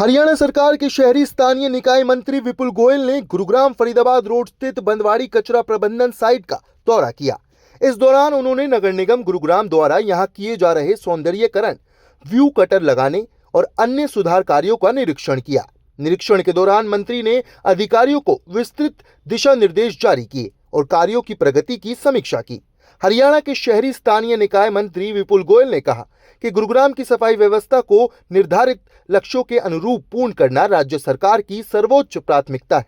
हरियाणा सरकार के शहरी स्थानीय निकाय मंत्री विपुल गोयल ने गुरुग्राम फरीदाबाद रोड स्थित बंदवाड़ी कचरा प्रबंधन साइट का दौरा किया। इस दौरान उन्होंने नगर निगम गुरुग्राम द्वारा यहां किए जा रहे सौंदर्यीकरण, व्यू कटर लगाने और अन्य सुधार कार्यों का निरीक्षण किया। निरीक्षण के दौरान मंत्री ने अधिकारियों को विस्तृत दिशा निर्देश जारी किए और कार्यों की प्रगति की समीक्षा की। हरियाणा के शहरी स्थानीय निकाय मंत्री विपुल गोयल ने कहा कि गुरुग्राम की सफाई व्यवस्था को निर्धारित लक्ष्यों के अनुरूप पूर्ण करना राज्य सरकार की सर्वोच्च प्राथमिकता है।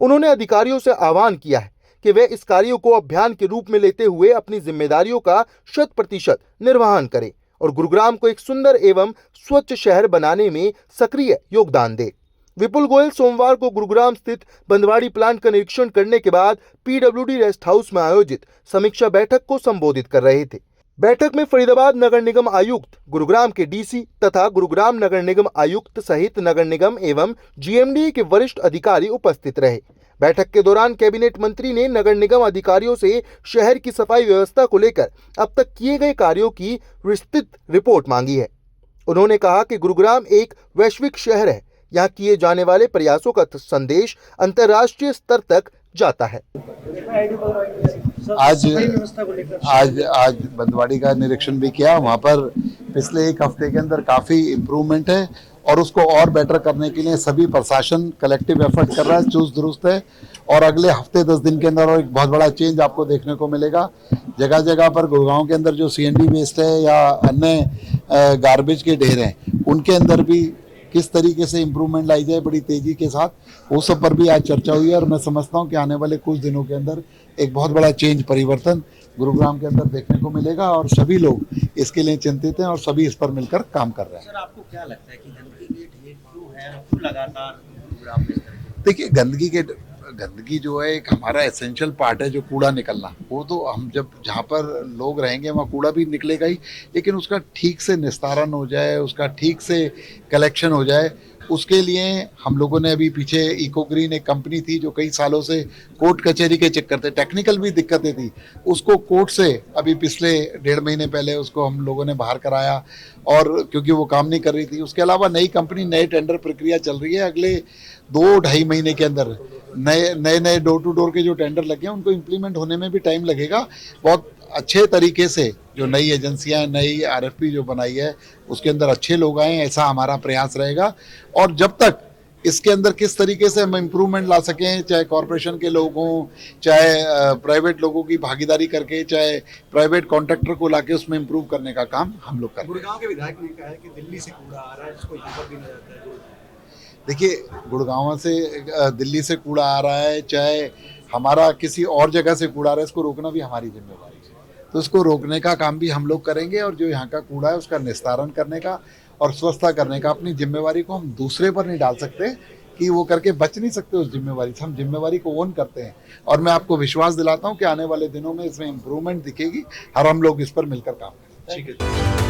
उन्होंने अधिकारियों से आह्वान किया है कि वे इस कार्यों को अभियान के रूप में लेते हुए अपनी जिम्मेदारियों का 100% निर्वहन करें और गुरुग्राम को एक सुंदर एवं स्वच्छ शहर बनाने में सक्रिय योगदान दें। विपुल गोयल सोमवार को गुरुग्राम स्थित बंदवाड़ी प्लांट का निरीक्षण करने के बाद पीडब्ल्यूडी रेस्ट हाउस में आयोजित समीक्षा बैठक को संबोधित कर रहे थे। बैठक में फरीदाबाद नगर निगम आयुक्त, गुरुग्राम के डीसी तथा गुरुग्राम नगर निगम आयुक्त सहित नगर निगम एवं जीएमडीए के वरिष्ठ अधिकारी उपस्थित रहे। बैठक के दौरान कैबिनेट मंत्री ने नगर निगम अधिकारियों से शहर की सफाई व्यवस्था को लेकर अब तक किए गए कार्यों की विस्तृत रिपोर्ट मांगी है। उन्होंने कहा कि गुरुग्राम एक वैश्विक शहर है। यहाँ किए जाने वाले प्रयासों का संदेश अंतर्राष्ट्रीय स्तर तक जाता है। आज बंदवाड़ी का निरीक्षण भी किया। वहाँ पर पिछले एक हफ्ते के अंदर काफी इम्प्रूवमेंट है और उसको और बेटर करने के लिए सभी प्रशासन कलेक्टिव एफर्ट कर रहा है, चुस्त दुरुस्त है। और अगले हफ्ते 10 दिन के अंदर और एक बहुत बड़ा चेंज आपको देखने को मिलेगा। जगह जगह पर गुड़गांव के अंदर जो सीएनडी वेस्ट है या अन्य गार्बेज के ढेर हैं, उनके अंदर भी किस तरीके से इम्प्रूवमेंट लाई जाए बड़ी तेजी के साथ, वो सब पर भी आज चर्चा हुई है। और मैं समझता हूँ कि आने वाले कुछ दिनों के अंदर एक बहुत बड़ा चेंज, परिवर्तन गुरुग्राम के अंदर देखने को मिलेगा और सभी लोग इसके लिए चिंतित हैं और सभी इस पर मिलकर काम कर रहे हैं। सर, आपको क्या लगता है कि गंदगी के ढेर क्यों है, क्यों लगातार गुरुग्राम में? देखिए, गंदगी जो है एक हमारा एसेंशियल पार्ट है, जो कूड़ा निकलना, वो तो हम जब जहाँ पर लोग रहेंगे वहाँ कूड़ा भी निकलेगा ही, लेकिन उसका ठीक से निस्तारण हो जाए, उसका ठीक से कलेक्शन हो जाए, उसके लिए हम लोगों ने अभी पीछे इको ग्रीन एक कंपनी थी जो कई सालों से कोर्ट कचहरी के चक्कर थे, टेक्निकल भी दिक्कतें थी, उसको कोर्ट से अभी पिछले 1.5 महीने पहले उसको हम लोगों ने बाहर कराया और क्योंकि वो काम नहीं कर रही थी। उसके अलावा नई कंपनी, नए टेंडर प्रक्रिया चल रही है। अगले 2-2.5 महीने के अंदर नए डोर टू डोर के जो टेंडर लगे हैं उनको इम्प्लीमेंट होने में भी टाइम लगेगा। बहुत अच्छे तरीके से जो नई एजेंसियां, नई आरएफपी जो बनाई है उसके अंदर अच्छे लोग आए, ऐसा हमारा प्रयास रहेगा। और जब तक इसके अंदर किस तरीके से हम इम्प्रूवमेंट ला सकें, चाहे कॉरपोरेशन के लोग हों, चाहे प्राइवेट लोगों की भागीदारी करके, चाहे प्राइवेट कॉन्ट्रैक्टर को लाके उसमें इम्प्रूव करने का काम हम लोग कर रहे हैं। गुड़गांव के विधायक ने कहा है कि दिल्ली से कूड़ा आ रहा है, इसको यहाँ पर भी नहीं जाता है। देखिए, गुड़गांव से दिल्ली से कूड़ा आ रहा है, चाहे हमारा किसी और जगह से कूड़ा आ रहा है, इसको रोकना भी हमारी जिम्मेवारी है। तो इसको रोकने का काम भी हम लोग करेंगे और जो यहाँ का कूड़ा है उसका निस्तारण करने का और स्वच्छता करने का अपनी जिम्मेवारी को हम दूसरे पर नहीं डाल सकते कि वो करके बच नहीं सकते उस जिम्मेवारी से। हम जिम्मेवारी को ओन करते हैं और मैं आपको विश्वास दिलाता हूँ कि आने वाले दिनों में इसमें इम्प्रूवमेंट दिखेगी और हम लोग इस पर मिलकर काम करेंगे। ठीक है।